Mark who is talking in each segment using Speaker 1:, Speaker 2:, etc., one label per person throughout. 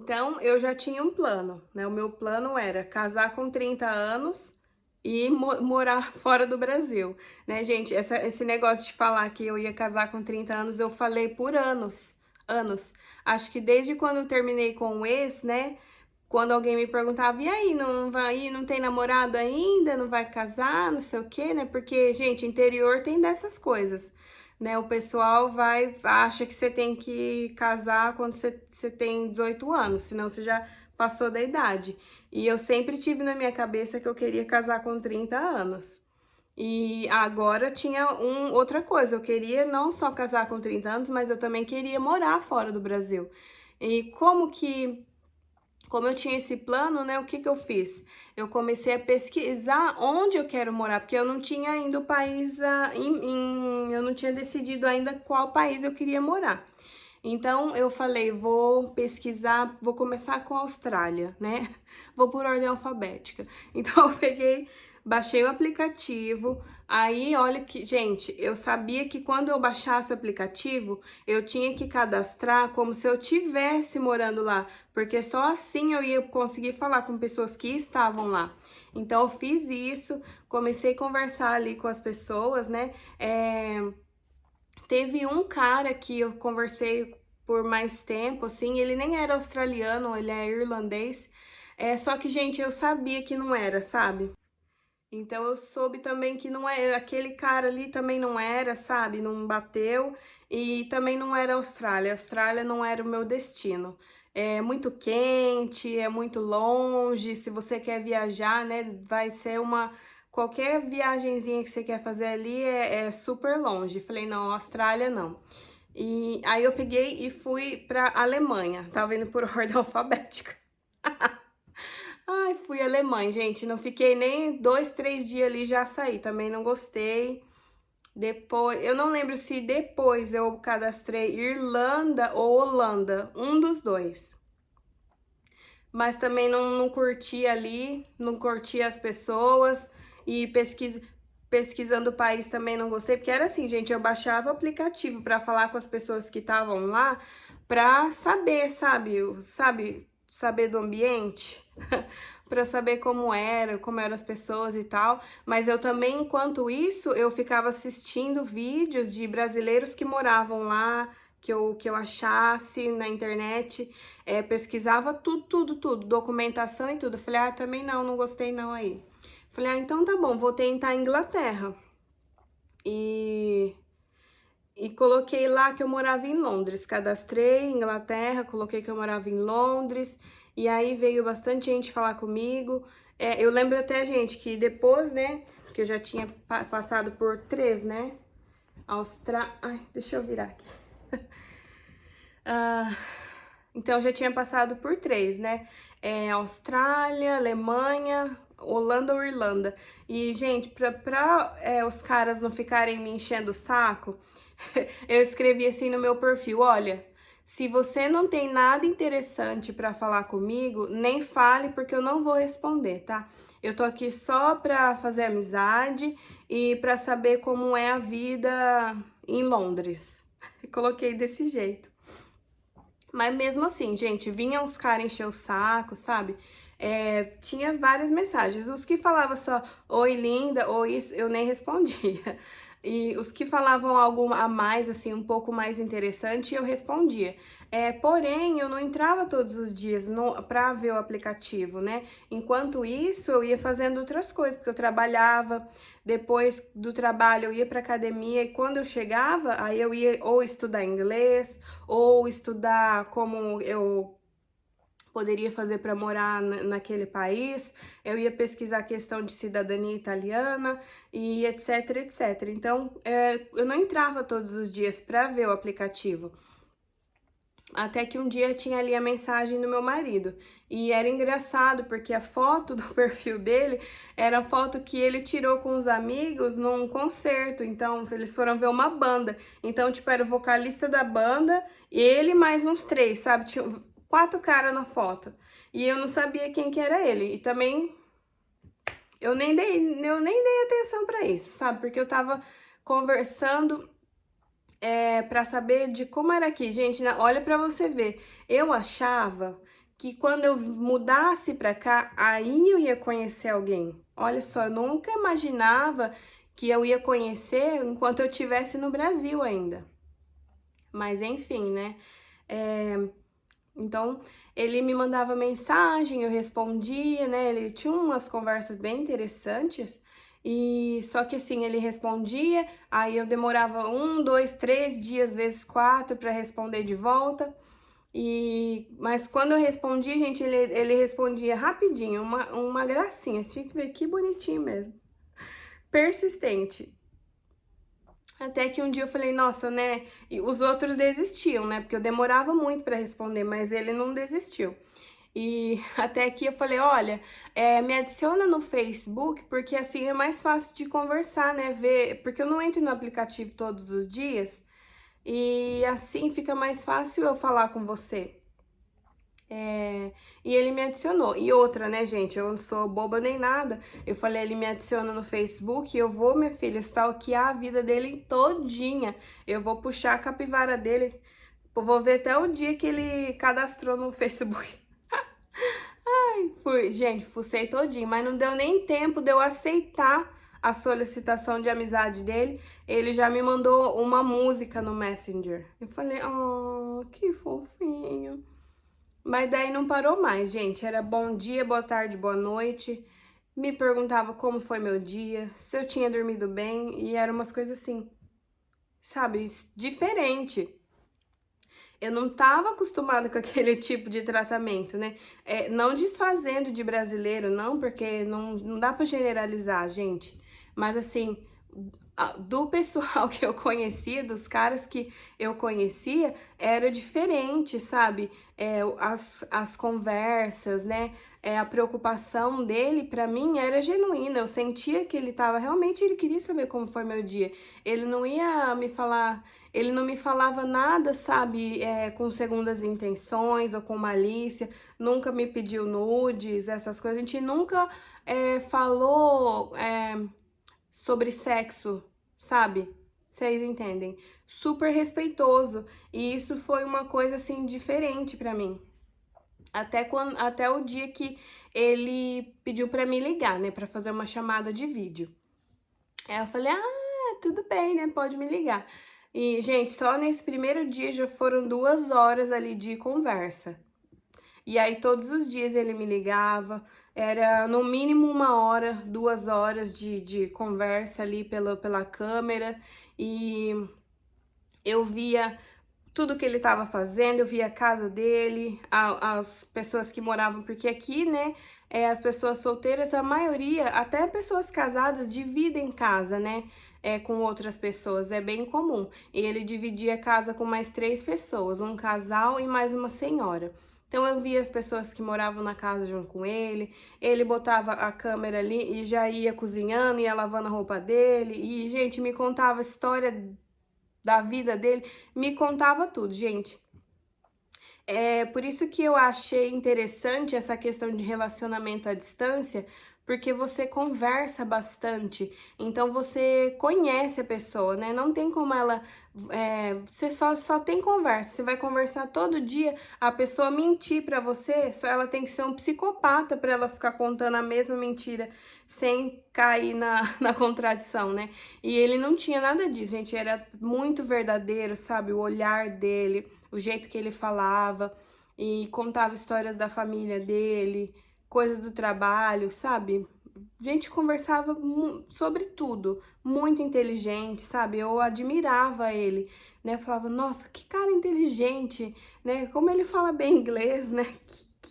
Speaker 1: Então, eu já tinha um plano, né? O meu plano era casar com 30 anos e morar fora do Brasil, né, gente? Esse negócio de falar que eu ia casar com 30 anos, eu falei por anos, anos. Acho que desde quando eu terminei com o ex, né? Quando alguém me perguntava, e aí, não vai, não tem namorado ainda, não vai casar, não sei o quê, né? Porque, gente, interior tem dessas coisas, né? O pessoal acha que você tem que casar quando você tem 18 anos, senão você já passou da idade. E eu sempre tive na minha cabeça que eu queria casar com 30 anos. E agora tinha outra coisa, eu queria não só casar com 30 anos, mas eu também queria morar fora do Brasil. E como eu tinha esse plano, né, o que que eu fiz? Eu comecei a pesquisar onde eu quero morar, porque eu não tinha ainda o país, eu não tinha decidido ainda qual país eu queria morar. Então eu falei, vou pesquisar, vou começar com a Austrália, né? Vou por ordem alfabética. Então eu peguei, baixei o aplicativo. Aí, olha que, gente, eu sabia que quando eu baixasse o aplicativo, eu tinha que cadastrar como se eu tivesse morando lá, porque só assim eu ia conseguir falar com pessoas que estavam lá. Então eu fiz isso, comecei a conversar ali com as pessoas, né? Teve um cara que eu conversei por mais tempo, assim, ele nem era australiano, ele é irlandês. Só que, gente, eu sabia que não era, sabe? Então eu soube também que não era, aquele cara ali também não era, sabe? Não bateu e também não era Austrália. A Austrália não era o meu destino. É muito quente, é muito longe. Se você quer viajar, né, vai ser uma qualquer viagenzinha que você quer fazer ali é super longe. Falei, não, Austrália não. E aí eu peguei e fui pra Alemanha. Tava indo por ordem alfabética. Ai, fui alemã, gente. Não fiquei nem 2, 3 dias ali, já saí. Também não gostei. Depois, eu não lembro se depois eu cadastrei Irlanda ou Holanda, um dos dois. Mas também não curti ali, não curti as pessoas e pesquisando o país também não gostei, porque era assim, gente, eu baixava o aplicativo para falar com as pessoas que estavam lá, para saber, saber do ambiente. Para saber como eram as pessoas e tal, mas eu também, enquanto isso, eu ficava assistindo vídeos de brasileiros que moravam lá, que eu achasse na internet, pesquisava tudo, documentação e tudo. Falei, também não gostei não aí. Falei, então tá bom, vou tentar a Inglaterra. E coloquei lá que eu morava em Londres. Cadastrei Inglaterra, coloquei que eu morava em Londres. E aí veio bastante gente falar comigo. Eu lembro até, gente, que depois, né, que eu já tinha passado por três, né? Ai, deixa eu virar aqui. Então, eu já tinha passado por três, né? Austrália, Alemanha, Holanda ou Irlanda. E, gente, os caras não ficarem me enchendo o saco, eu escrevi assim no meu perfil: olha, se você não tem nada interessante para falar comigo, nem fale, porque eu não vou responder, tá? Eu tô aqui só pra fazer amizade e pra saber como é a vida em Londres. Coloquei desse jeito. Mas mesmo assim, gente, vinham os caras encher o saco, sabe? Tinha várias mensagens. Os que falavam só oi linda, oi isso, eu nem respondia. E os que falavam algo a mais, assim, um pouco mais interessante, eu respondia. Porém, eu não entrava todos os dias pra ver o aplicativo, né? Enquanto isso, eu ia fazendo outras coisas, porque eu trabalhava. Depois do trabalho, eu ia pra academia e quando eu chegava, aí eu ia ou estudar inglês ou estudar como eu poderia fazer para morar naquele país, eu ia pesquisar a questão de cidadania italiana e etc, etc. Então, eu não entrava todos os dias para ver o aplicativo. Até que um dia tinha ali a mensagem do meu marido. E era engraçado, porque a foto do perfil dele era a foto que ele tirou com os amigos num concerto. Então, eles foram ver uma banda. Então, tipo, era o vocalista da banda, ele mais uns três, sabe? Tinha 4 caras na foto. E eu não sabia quem que era ele. E também eu nem dei atenção pra isso, sabe? Porque eu tava conversando para saber de como era aqui. Gente, olha para você ver. Eu achava que quando eu mudasse pra cá, aí eu ia conhecer alguém. Olha só, eu nunca imaginava que eu ia conhecer enquanto eu estivesse no Brasil ainda. Mas enfim, né? Então, ele me mandava mensagem, eu respondia, né? Ele tinha umas conversas bem interessantes. E só que assim, ele respondia, aí eu demorava 1, 2, 3 dias, às vezes 4, para responder de volta. Mas quando eu respondia, gente, ele respondia rapidinho, uma gracinha. Você tinha que ver que bonitinho mesmo. Persistente. Até que um dia eu falei, nossa, né? E os outros desistiam, né? Porque eu demorava muito para responder, mas ele não desistiu. E até que eu falei, olha, me adiciona no Facebook, porque assim é mais fácil de conversar, né? Ver, porque eu não entro no aplicativo todos os dias, e assim fica mais fácil eu falar com você. E ele me adicionou. E outra, né, gente? Eu não sou boba nem nada. Eu falei, ele me adiciona no Facebook e eu vou, minha filha, stalkear a vida dele todinha. Eu vou puxar a capivara dele. Eu vou ver até o dia que ele cadastrou no Facebook. Fui, gente, fucei todinho, mas não deu nem tempo de eu aceitar a solicitação de amizade dele. Ele já me mandou uma música no Messenger. Eu falei, oh, que fofinho. Mas daí não parou mais, gente. Era bom dia, boa tarde, boa noite. Me perguntava como foi meu dia, se eu tinha dormido bem, e eram umas coisas assim, sabe, diferente. Eu não estava acostumada com aquele tipo de tratamento, né? Não desfazendo de brasileiro, não, porque não dá para generalizar, gente. Mas assim, do pessoal que eu conhecia, dos caras que eu conhecia, era diferente, sabe? As conversas, né? A preocupação dele, pra mim, era genuína. Eu sentia que ele tava, realmente, ele queria saber como foi meu dia. Ele não ia me falar, ele não me falava nada, sabe? Com segundas intenções ou com malícia. Nunca me pediu nudes, essas coisas. A gente nunca falou. Sobre sexo, sabe? Vocês entendem? Super respeitoso. E isso foi uma coisa assim diferente pra mim. Até o dia que ele pediu pra me ligar, né, pra fazer uma chamada de vídeo. Aí eu falei: "Ah, tudo bem, né? Pode me ligar". E, gente, só nesse primeiro dia já foram 2 horas ali de conversa. E aí todos os dias ele me ligava, era no mínimo 1 hora, 2 horas de conversa ali pela câmera, e eu via tudo que ele estava fazendo, eu via a casa dele, as pessoas que moravam, porque aqui, né, as pessoas solteiras, a maioria, até pessoas casadas, dividem casa, né, com outras pessoas, é bem comum. E ele dividia a casa com mais 3 pessoas, um casal e mais uma senhora. Então eu via as pessoas que moravam na casa junto com ele botava a câmera ali e já ia cozinhando, ia lavando a roupa dele, e, gente, me contava a história da vida dele, me contava tudo, gente. É por isso que eu achei interessante essa questão de relacionamento à distância, porque você conversa bastante, então você conhece a pessoa, né? Não tem como ela. Você só tem conversa, você vai conversar todo dia, a pessoa mentir pra você, só ela tem que ser um psicopata pra ela ficar contando a mesma mentira sem cair na contradição, né? E ele não tinha nada disso, gente, era muito verdadeiro, sabe? O olhar dele, o jeito que ele falava e contava histórias da família dele, coisas do trabalho, sabe? A gente conversava sobre tudo, muito inteligente, sabe? Eu admirava ele, né? Eu falava, nossa, que cara inteligente, né? Como ele fala bem inglês, né?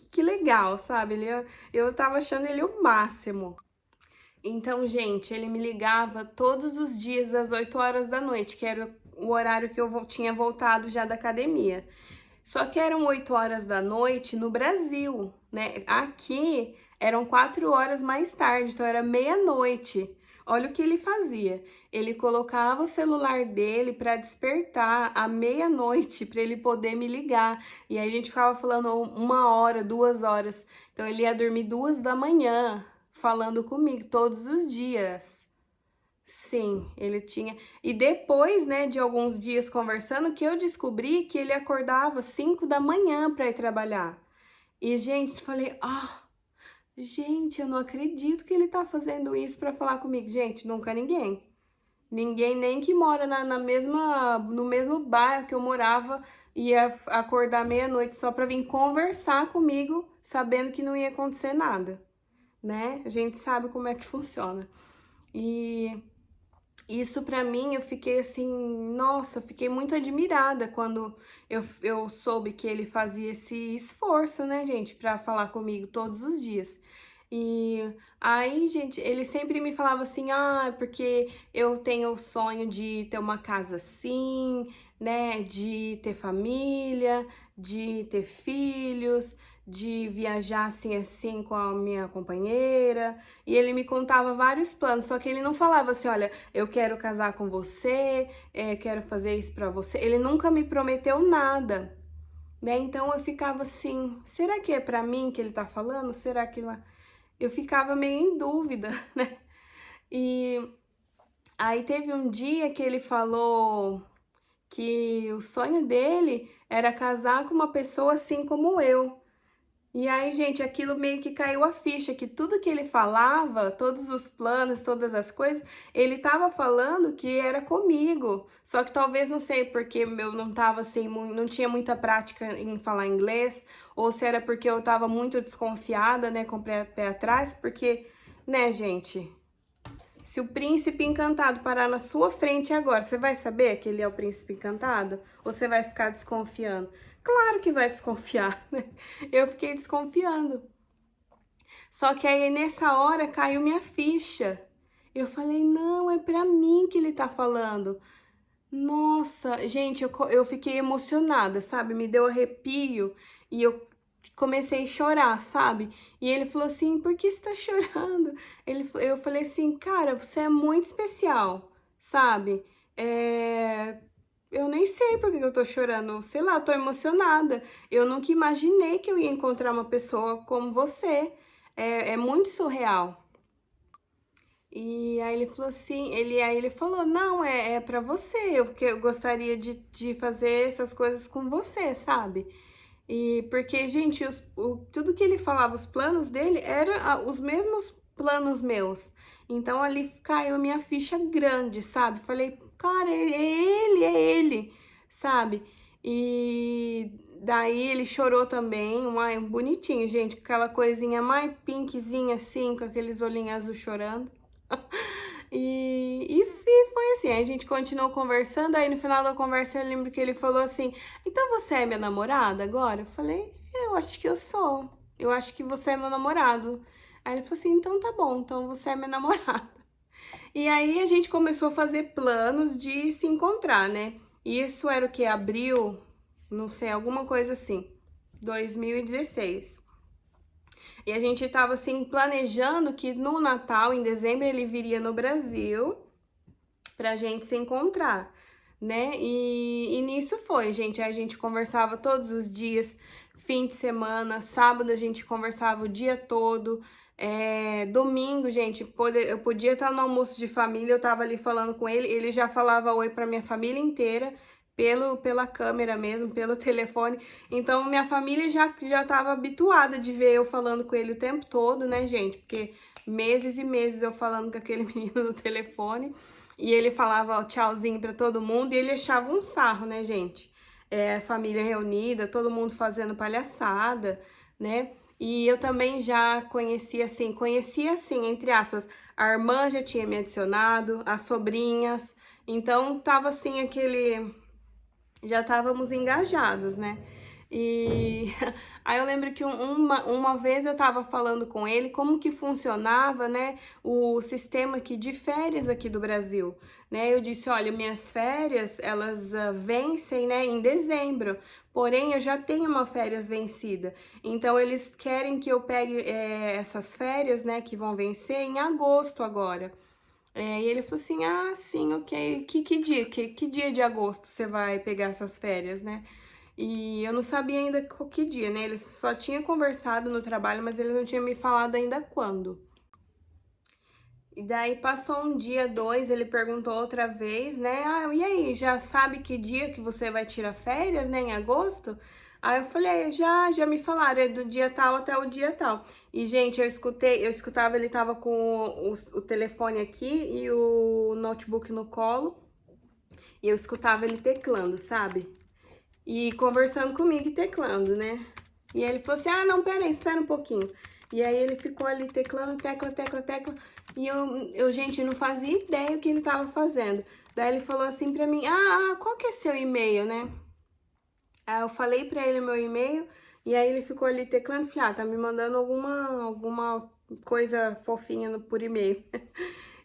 Speaker 1: Que legal, sabe? Eu tava achando ele o máximo. Então, gente, ele me ligava todos os dias às 8 horas da noite, que era o horário que eu tinha voltado já da academia. Só que eram 8 horas da noite no Brasil, né? Aqui eram 4 horas mais tarde, então era meia-noite. Olha o que ele fazia. Ele colocava o celular dele para despertar à meia-noite para ele poder me ligar. E aí a gente ficava falando 1 hora, 2 horas. Então ele ia dormir 2 da manhã falando comigo todos os dias. Sim, ele tinha. E depois, né, de alguns dias conversando, que eu descobri que ele acordava 5 da manhã para ir trabalhar. E, gente, falei, gente, eu não acredito que ele tá fazendo isso pra falar comigo. Gente, nunca ninguém. Ninguém nem que mora no mesmo bairro que eu morava ia acordar meia-noite só pra vir conversar comigo, sabendo que não ia acontecer nada, né? A gente sabe como é que funciona. E isso pra mim, eu fiquei assim, nossa, fiquei muito admirada quando eu soube que ele fazia esse esforço, né, gente, pra falar comigo todos os dias. E aí, gente, ele sempre me falava assim, porque eu tenho o sonho de ter uma casa assim, né, de ter família, de ter filhos, de viajar assim, assim com a minha companheira. E ele me contava vários planos, só que ele não falava assim, olha, eu quero casar com você, quero fazer isso pra você. Ele nunca me prometeu nada, né? Então eu ficava assim, será que é pra mim que ele tá falando? Será que não é? Eu ficava meio em dúvida, né? E aí teve um dia que ele falou que o sonho dele era casar com uma pessoa assim como eu. E aí, gente, aquilo meio que caiu a ficha, que tudo que ele falava, todos os planos, todas as coisas, ele tava falando que era comigo. Só que talvez, não sei, porque eu não tava assim, não tinha muita prática em falar inglês, ou se era porque eu tava muito desconfiada, né, com o pé atrás, porque, né, gente, se o príncipe encantado parar na sua frente agora, você vai saber que ele é o príncipe encantado? Ou você vai ficar desconfiando? Claro que vai desconfiar, né? Eu fiquei desconfiando. Só que aí nessa hora caiu minha ficha. Eu falei, não, é pra mim que ele tá falando. Nossa, gente, eu fiquei emocionada, sabe? Me deu arrepio e eu comecei a chorar, sabe? E ele falou assim, por que você tá chorando? Eu falei assim, cara, você é muito especial, sabe? Eu nem sei por que eu tô chorando, sei lá, eu tô emocionada. Eu nunca imaginei que eu ia encontrar uma pessoa como você. É muito surreal. E aí ele falou assim, aí ele falou, não, é para você, porque eu gostaria de fazer essas coisas com você, sabe? E porque, gente, tudo que ele falava, os planos dele, eram os mesmos planos meus. Então ali caiu minha ficha grande, sabe? Falei, cara, é ele, sabe? E daí ele chorou também, bonitinho, gente, com aquela coisinha mais pinkzinha assim, com aqueles olhinhos azul chorando. E foi assim, aí a gente continuou conversando, aí no final da conversa eu lembro que ele falou assim, então você é minha namorada agora? Eu falei, eu acho que eu sou, eu acho que você é meu namorado. Aí ele falou assim, então tá bom, então você é minha namorada. E aí a gente começou a fazer planos de se encontrar, né? E isso era o que? Abril? Não sei, alguma coisa assim, 2016. E a gente tava assim planejando que no Natal, em dezembro, ele viria no Brasil pra gente se encontrar, né? E nisso foi, gente. A gente conversava todos os dias, fim de semana, sábado a gente conversava o dia todo. Domingo, gente, eu podia estar no almoço de família, eu tava ali falando com ele já falava oi pra minha família inteira, pela câmera mesmo, pelo telefone. Então, minha família já tava habituada de ver eu falando com ele o tempo todo, né, gente? Porque meses e meses eu falando com aquele menino no telefone. E ele falava ó, tchauzinho pra todo mundo e ele achava um sarro, né, gente? Família reunida, todo mundo fazendo palhaçada, né? E eu também já conhecia assim, entre aspas, a irmã já tinha me adicionado, as sobrinhas, então tava assim já estávamos engajados, né? E aí eu lembro que uma vez eu tava falando com ele como que funcionava, né, o sistema aqui de férias aqui do Brasil, né? Eu disse, olha, minhas férias, elas vencem, né, em dezembro, porém eu já tenho uma férias vencida, então eles querem que eu pegue essas férias, né, que vão vencer em agosto agora. E ele falou assim, sim, ok, que dia? Que dia de agosto você vai pegar essas férias, né? E eu não sabia ainda que dia, né? Ele só tinha conversado no trabalho, mas ele não tinha me falado ainda quando. E daí passou um dia, dois, ele perguntou outra vez, né? E aí, já sabe que dia que você vai tirar férias, né? Em agosto? Aí eu falei, já me falaram, é do dia tal até o dia tal. E, gente, eu escutava, ele tava com o telefone aqui e o notebook no colo, e eu escutava ele teclando, sabe? E conversando comigo e teclando, né? E aí ele falou assim, ah, não, pera aí, espera um pouquinho. E aí ele ficou ali teclando, tecla, e gente, não fazia ideia o que ele tava fazendo. Daí ele falou assim pra mim, qual que é seu e-mail, né? Aí eu falei pra ele meu e-mail, e aí ele ficou ali teclando, falei, tá me mandando alguma coisa fofinha por e-mail.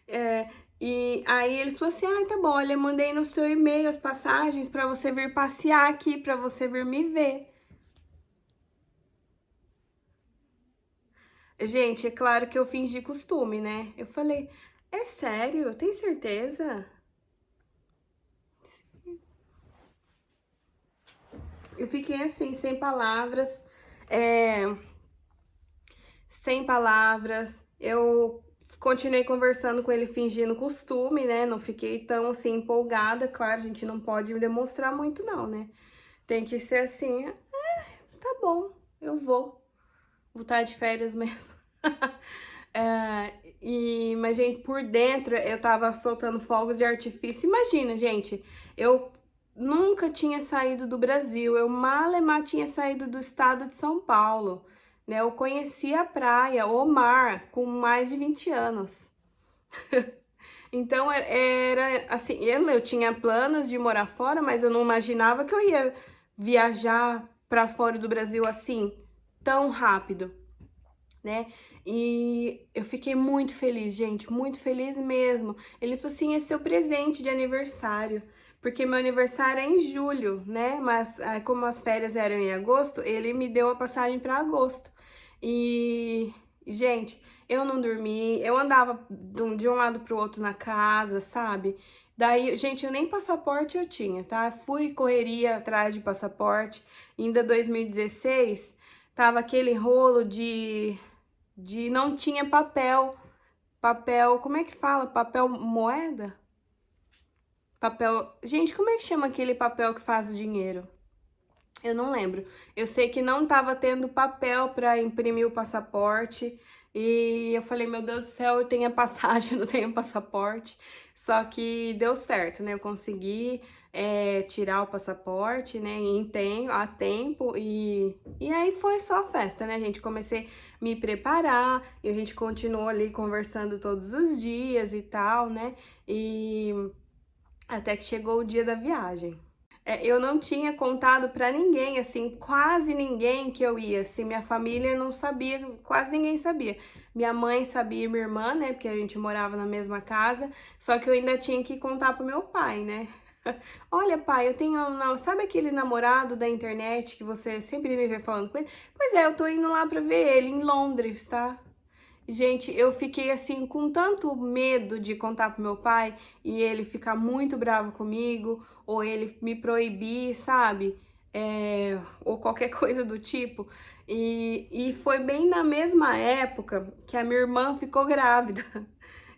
Speaker 1: É, e aí ele falou assim, tá bom, olha, eu mandei no seu e-mail as passagens pra você vir passear aqui, pra você vir me ver. Gente, é claro que eu fingi costume, né? Eu falei, é sério? Tem certeza? Eu fiquei assim, é, sem palavras. Eu continuei conversando com ele fingindo costume, né? Não fiquei tão assim empolgada. Claro, a gente não pode demonstrar muito, não, né? Tem que ser assim, tá bom, eu vou. Vou estar de férias mesmo. Mas, gente, por dentro eu tava soltando fogos de artifício. Imagina, gente, eu nunca tinha saído do Brasil, eu malemar tinha saído do estado de São Paulo, né? Eu conheci a praia, o mar, com mais de 20 anos. Então, era assim, eu tinha planos de morar fora, mas eu não imaginava que eu ia viajar para fora do Brasil assim, tão rápido, né? E eu fiquei muito feliz, gente, muito feliz mesmo. Ele falou assim: é seu presente de aniversário, porque meu aniversário é em julho, né? Mas como as férias eram em agosto, ele me deu a passagem para agosto. E, gente, eu não dormi, eu andava de um lado pro outro na casa, sabe? Daí, gente, eu nem passaporte eu tinha, tá? Fui correria atrás de passaporte. Ainda 2016, tava aquele rolo de não tinha papel, como é que fala? Papel moeda? Papel, gente, como é que chama aquele papel que faz o dinheiro? Eu não lembro. Eu sei que não tava tendo papel para imprimir o passaporte. E eu falei, meu Deus do céu, eu tenho a passagem, eu não tenho passaporte. Só que deu certo, né? Eu consegui tirar o passaporte, né? A tempo. E aí foi só festa, né, gente? Comecei a me preparar e a gente continuou ali conversando todos os dias e tal, né? E até que chegou o dia da viagem. Eu não tinha contado pra ninguém, assim, quase ninguém que eu ia. Assim, minha família não sabia, quase ninguém sabia. Minha mãe sabia, e minha irmã, né? Porque a gente morava na mesma casa. Só que eu ainda tinha que contar pro meu pai, né? Olha, pai, eu tenho. Não, sabe aquele namorado da internet que você sempre me vê falando com ele? Pois é, eu tô indo lá pra ver ele em Londres, tá? Gente, eu fiquei assim com tanto medo de contar pro meu pai e ele ficar muito bravo comigo, ou ele me proibir, sabe? Ou qualquer coisa do tipo. E foi bem na mesma época que a minha irmã ficou grávida.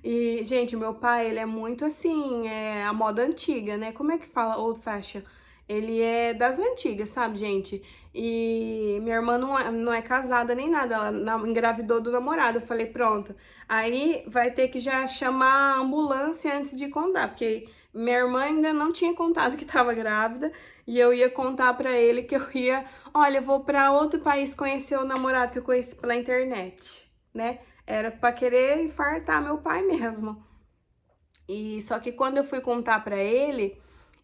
Speaker 1: E, gente, meu pai, ele é muito assim, a moda antiga, né? Como é que fala old fashion? Ele é das antigas, sabe, gente? E minha irmã não é casada nem nada, ela engravidou do namorado. Eu falei, pronto. Aí vai ter que já chamar a ambulância antes de contar, porque minha irmã ainda não tinha contado que estava grávida e eu ia contar pra ele que eu ia, olha, eu vou pra outro país conhecer o namorado que eu conheci pela internet, né? Era pra querer infartar meu pai mesmo. E só que quando eu fui contar pra ele,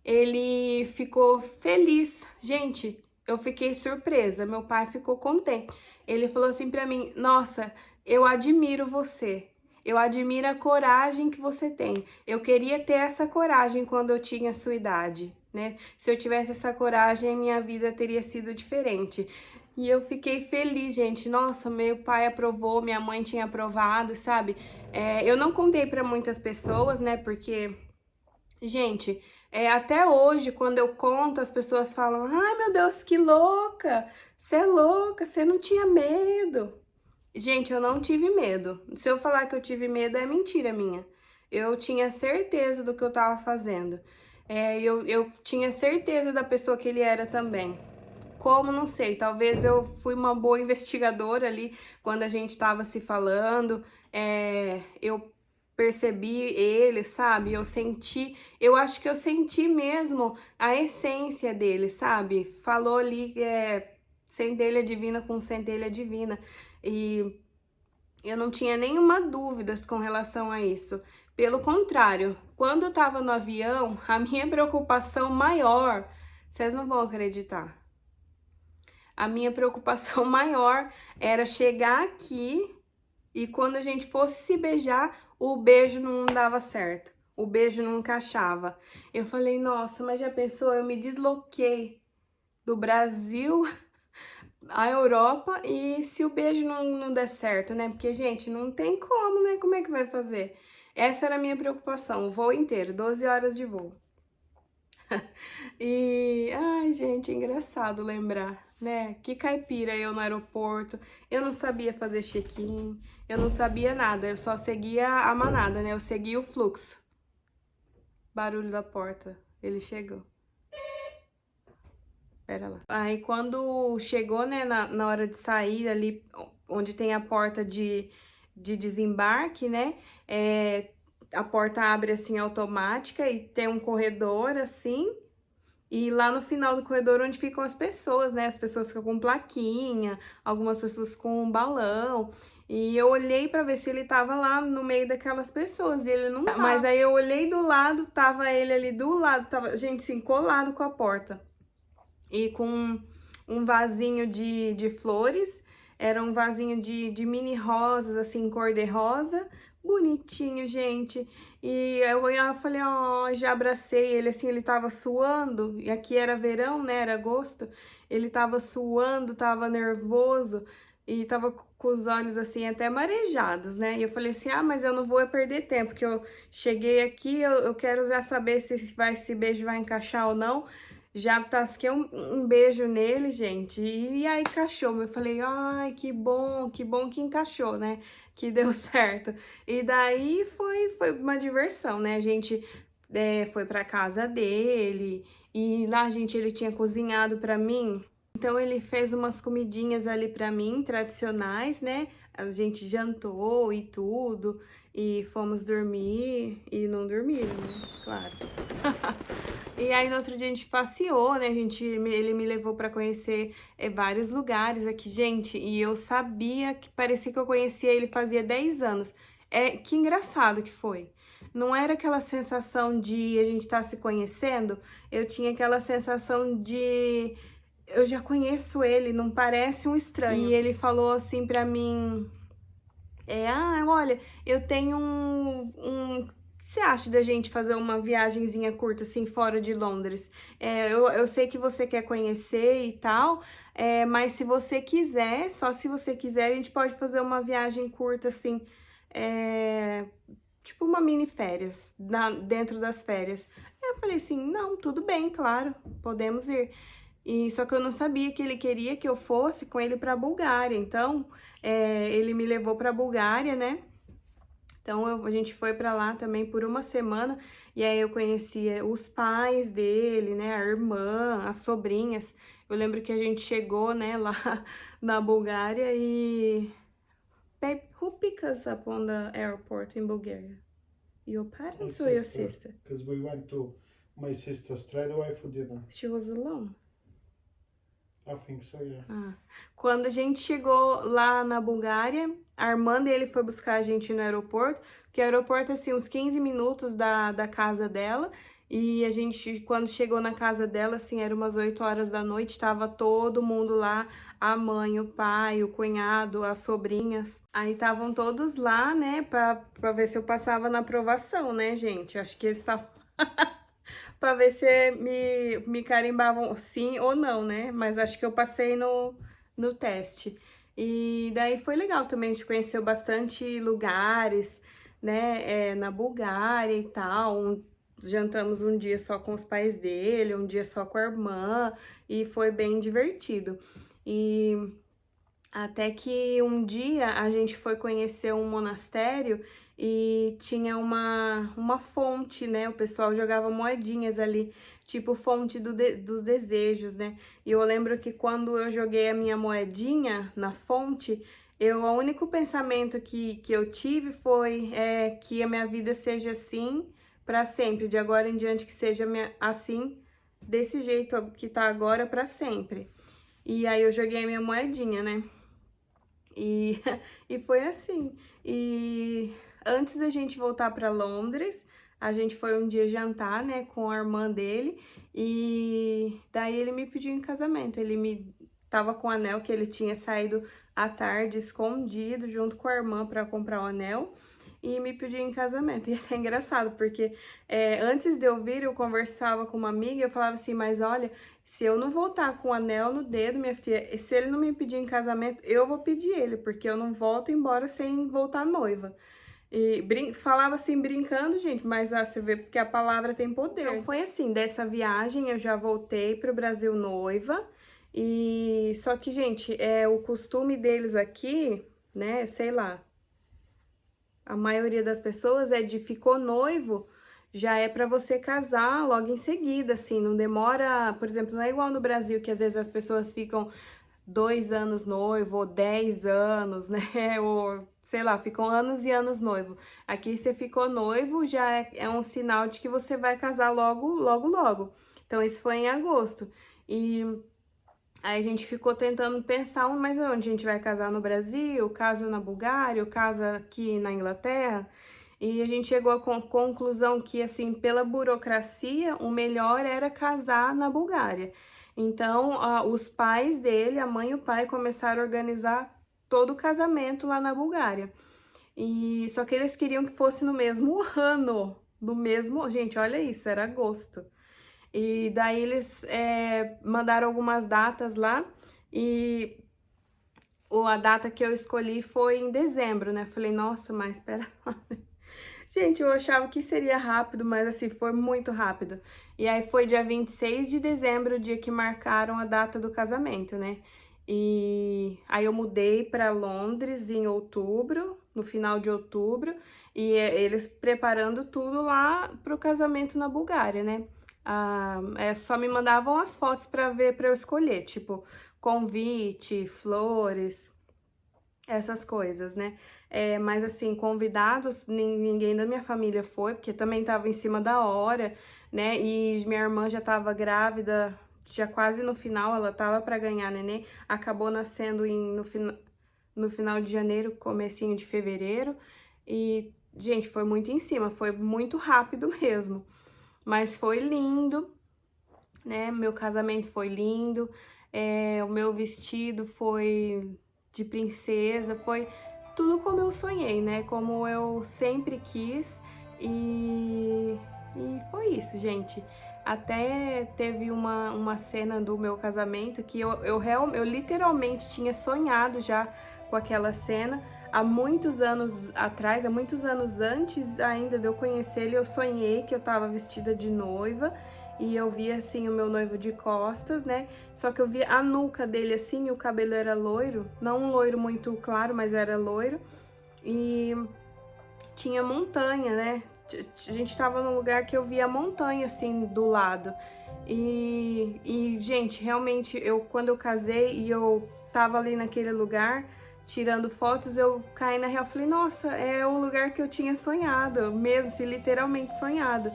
Speaker 1: ele ficou feliz. Gente, eu fiquei surpresa. Meu pai ficou contente. Ele falou assim pra mim: "Nossa, eu admiro você. Eu admiro a coragem que você tem. Eu queria ter essa coragem quando eu tinha a sua idade, né? Se eu tivesse essa coragem, minha vida teria sido diferente." E eu fiquei feliz, gente. Nossa, meu pai aprovou, minha mãe tinha aprovado, sabe? Eu não contei pra muitas pessoas, né? Porque, gente, até hoje, quando eu conto, as pessoas falam: "Ai, meu Deus, que louca! Você é louca, você não tinha medo." Gente, eu não tive medo. Se eu falar que eu tive medo, é mentira minha. Eu tinha certeza do que eu tava fazendo. Eu tinha certeza da pessoa que ele era também. como, não sei, talvez eu fui uma boa investigadora ali quando a gente tava se falando, eu percebi ele, sabe? Eu acho que eu senti mesmo a essência dele, sabe? Falou ali, centelha divina com centelha divina, e eu não tinha nenhuma dúvida com relação a isso. Pelo contrário, quando eu tava no avião, a minha preocupação maior, vocês não vão acreditar, a minha preocupação maior era chegar aqui e quando a gente fosse se beijar, o beijo não dava certo. O beijo não encaixava. Eu falei, nossa, mas já pensou? Eu me desloquei do Brasil à Europa e se o beijo não der certo, né? Porque, gente, não tem como, né? Como é que vai fazer? Essa era a minha preocupação, o voo inteiro, 12 horas de voo. E, ai, gente, é engraçado lembrar, né? Que caipira eu no aeroporto, eu não sabia fazer check-in, eu não sabia nada, eu só seguia a manada, né? Eu seguia o fluxo. Barulho da porta, ele chegou. Pera lá. Aí quando chegou, né, na hora de sair ali, onde tem a porta de desembarque, né? A porta abre assim automática e tem um corredor assim. E lá no final do corredor onde ficam as pessoas, né? As pessoas ficam com plaquinha, algumas pessoas com um balão. E eu olhei pra ver se ele tava lá no meio daquelas pessoas e ele não tava. Mas aí eu olhei do lado, tava ele ali do lado, tava, gente, assim, colado com a porta. E com um vasinho de flores, era um vasinho de mini rosas, assim, cor de rosa, bonitinho, gente. E eu falei, ó, já abracei ele, assim, ele tava suando, e aqui era verão, né, era agosto, ele tava suando, tava nervoso, e tava com os olhos, assim, até marejados, né, e eu falei assim, ah, mas eu não vou perder tempo, porque eu cheguei aqui, eu quero já saber se esse beijo vai encaixar ou não. Já tasquei um beijo nele, gente, e aí encaixou. Eu falei, ai, que bom que encaixou, né? Que deu certo. E daí foi uma diversão, né? A gente foi pra casa dele, e lá, gente, ele tinha cozinhado pra mim. Então ele fez umas comidinhas ali pra mim, tradicionais, né? A gente jantou e tudo, e fomos dormir, e não dormiram, né? Claro. E aí, no outro dia, a gente passeou, né? Ele me levou pra conhecer vários lugares aqui, gente. E eu sabia que parecia que eu conhecia ele fazia 10 anos. Que engraçado que foi. Não era aquela sensação de a gente estar se conhecendo. Eu tinha aquela sensação de eu já conheço ele, não parece um estranho. E ele falou assim pra mim: olha, eu tenho o que você acha da gente fazer uma viagenzinha curta, assim, fora de Londres? Eu sei que você quer conhecer e tal, mas se você quiser, só se você quiser, a gente pode fazer uma viagem curta, assim, tipo uma mini férias, dentro das férias. Eu falei assim, não, tudo bem, claro, podemos ir. E só que eu não sabia que ele queria que eu fosse com ele para Bulgária. Então, ele me levou para Bulgária, né? Então a gente foi para lá também por uma semana e aí eu conhecia os pais dele, né, a irmã, as sobrinhas. Eu lembro que a gente chegou, né, lá na Bulgária e Babe, who picked us up on the airport in Bulgaria? Your parents or your sister?
Speaker 2: Because we went to my sister straight away for dinner.
Speaker 1: She was alone.
Speaker 2: I think so, yeah.
Speaker 1: Quando a gente chegou lá na Bulgária, a irmã dele foi buscar a gente no aeroporto, porque o aeroporto é assim, uns 15 minutos da casa dela, e a gente, quando chegou na casa dela, assim, era umas 8 horas da noite, tava todo mundo lá, a mãe, o pai, o cunhado, as sobrinhas. Aí estavam todos lá, né, pra ver se eu passava na aprovação, né, gente? Acho que eles estavam pra ver se me carimbavam sim ou não, né? Mas acho que eu passei no teste. E daí foi legal também, a gente conheceu bastante lugares, né? Na Bulgária e tal. Jantamos um dia só com os pais dele, um dia só com a irmã, e foi bem divertido. E Até que um dia a gente foi conhecer um monastério e tinha uma fonte, né? O pessoal jogava moedinhas ali, tipo fonte dos desejos, né? E eu lembro que quando eu joguei a minha moedinha na fonte, o único pensamento que eu tive foi que a minha vida seja assim para sempre, de agora em diante que seja assim, desse jeito que tá agora para sempre. E aí eu joguei a minha moedinha, né? E, e foi assim. E antes da gente voltar para Londres, a gente foi um dia jantar, né, com a irmã dele, e daí ele me pediu em casamento. Ele me tava com o anel que ele tinha saído à tarde escondido junto com a irmã para comprar o anel e me pediu em casamento. E é até engraçado, porque antes de eu vir, eu conversava com uma amiga e eu falava assim, mas olha, se eu não voltar com o anel no dedo, minha filha, se ele não me pedir em casamento, eu vou pedir ele, porque eu não volto embora sem voltar noiva. E falava assim, brincando, gente, mas você vê porque a palavra tem poder. Então foi assim, dessa viagem eu já voltei pro Brasil noiva, e só que, gente, o costume deles aqui, né, sei lá, a maioria das pessoas ficou noivo, já é para você casar logo em seguida, assim, não demora, por exemplo, não é igual no Brasil, que às vezes as pessoas ficam 2 anos noivo, ou 10 anos, né, ou sei lá, ficam anos e anos noivo. Aqui você ficou noivo, já é um sinal de que você vai casar logo, logo, logo. Então, isso foi em agosto. E aí a gente ficou tentando pensar, mas onde a gente vai casar no Brasil, casa na Bulgária, ou casa aqui na Inglaterra? E a gente chegou à conclusão que, assim, pela burocracia, o melhor era casar na Bulgária. Então, os pais dele, a mãe e o pai, começaram a organizar todo o casamento lá na Bulgária. E só que eles queriam que fosse no mesmo ano, no mesmo, gente, olha isso, era agosto. E daí eles mandaram algumas datas lá e a data que eu escolhi foi em dezembro, né? Falei, nossa, mas espera lá. Gente, eu achava que seria rápido, mas assim, foi muito rápido. E aí foi dia 26 de dezembro, o dia que marcaram a data do casamento, né? E aí eu mudei para Londres em outubro, no final de outubro, e eles preparando tudo lá pro casamento na Bulgária, né? Só me mandavam as fotos para ver, para eu escolher, tipo, convite, flores, essas coisas, né? Mas assim, convidados, ninguém da minha família foi, porque também tava em cima da hora, né? E minha irmã já tava grávida, já quase no final, ela tava para ganhar neném, acabou nascendo no final de janeiro, comecinho de fevereiro, e, gente, foi muito em cima, foi muito rápido mesmo. Mas foi lindo, né? Meu casamento foi lindo, o meu vestido foi de princesa, foi tudo como eu sonhei, né? Como eu sempre quis e foi isso, gente. Até teve uma cena do meu casamento que eu literalmente tinha sonhado já com aquela cena. Há muitos anos atrás, há muitos anos antes ainda de eu conhecer ele, eu sonhei que eu tava vestida de noiva e eu via assim o meu noivo de costas, né? Só que eu via a nuca dele assim, e o cabelo era loiro, não um loiro muito claro, mas era loiro. E tinha montanha, né? A gente tava num lugar que eu via a montanha assim do lado. Gente, realmente, quando eu casei e eu tava ali naquele lugar tirando fotos, eu caí na real, falei, nossa, é o lugar que eu tinha sonhado, mesmo, se literalmente sonhado.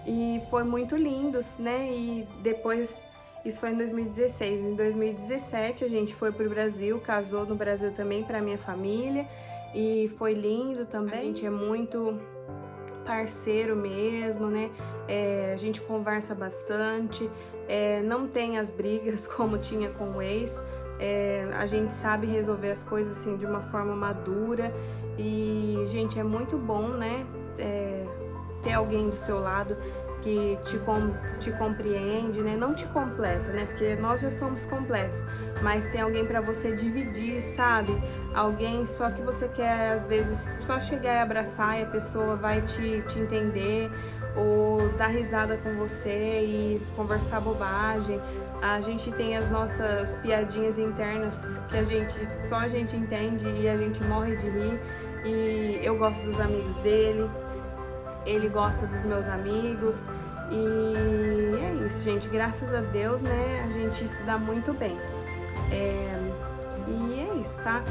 Speaker 1: E foi muito lindo, né? E depois, isso foi em 2016. Em 2017 a gente foi pro Brasil, casou no Brasil também para minha família. E foi lindo também. A gente é muito parceiro mesmo, né? A gente conversa bastante, não tem as brigas como tinha com o ex. A gente sabe resolver as coisas assim de uma forma madura. E, gente, é muito bom, né? Ter alguém do seu lado que te compreende, né? Não te completa, né? Porque nós já somos completos, mas tem alguém para você dividir, sabe? Alguém só que você quer, às vezes, só chegar e abraçar e a pessoa vai te entender, ou dar risada com você e conversar bobagem. A gente tem as nossas piadinhas internas que só a gente entende e a gente morre de rir. E eu gosto dos amigos dele, ele gosta dos meus amigos. E é isso, gente. Graças a Deus, né? A gente se dá muito bem. E é isso, tá?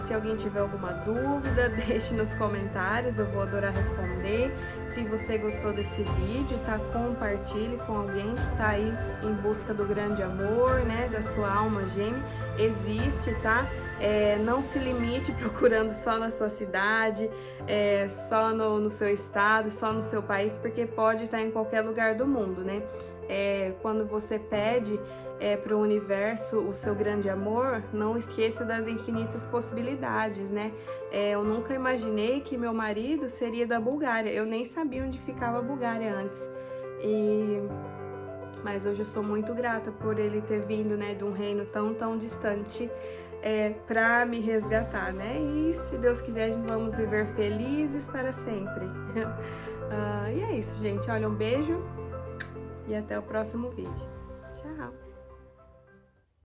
Speaker 1: Se alguém tiver alguma dúvida, deixe nos comentários, eu vou adorar responder. Se você gostou desse vídeo, tá? Compartilhe com alguém que tá aí em busca do grande amor, né? Da sua alma gêmea. Existe, tá? Não se limite procurando só na sua cidade, só no seu estado, só no seu país, porque pode estar em qualquer lugar do mundo, né? Quando você pede para o universo o seu grande amor, não esqueça das infinitas possibilidades, né? Eu nunca imaginei que meu marido seria da Bulgária, eu nem sabia onde ficava a Bulgária antes. Mas hoje eu sou muito grata por ele ter vindo, né, de um reino tão distante para me resgatar, né? E se Deus quiser, vamos viver felizes para sempre. E é isso, gente. Olha, um beijo e até o próximo vídeo. Tchau!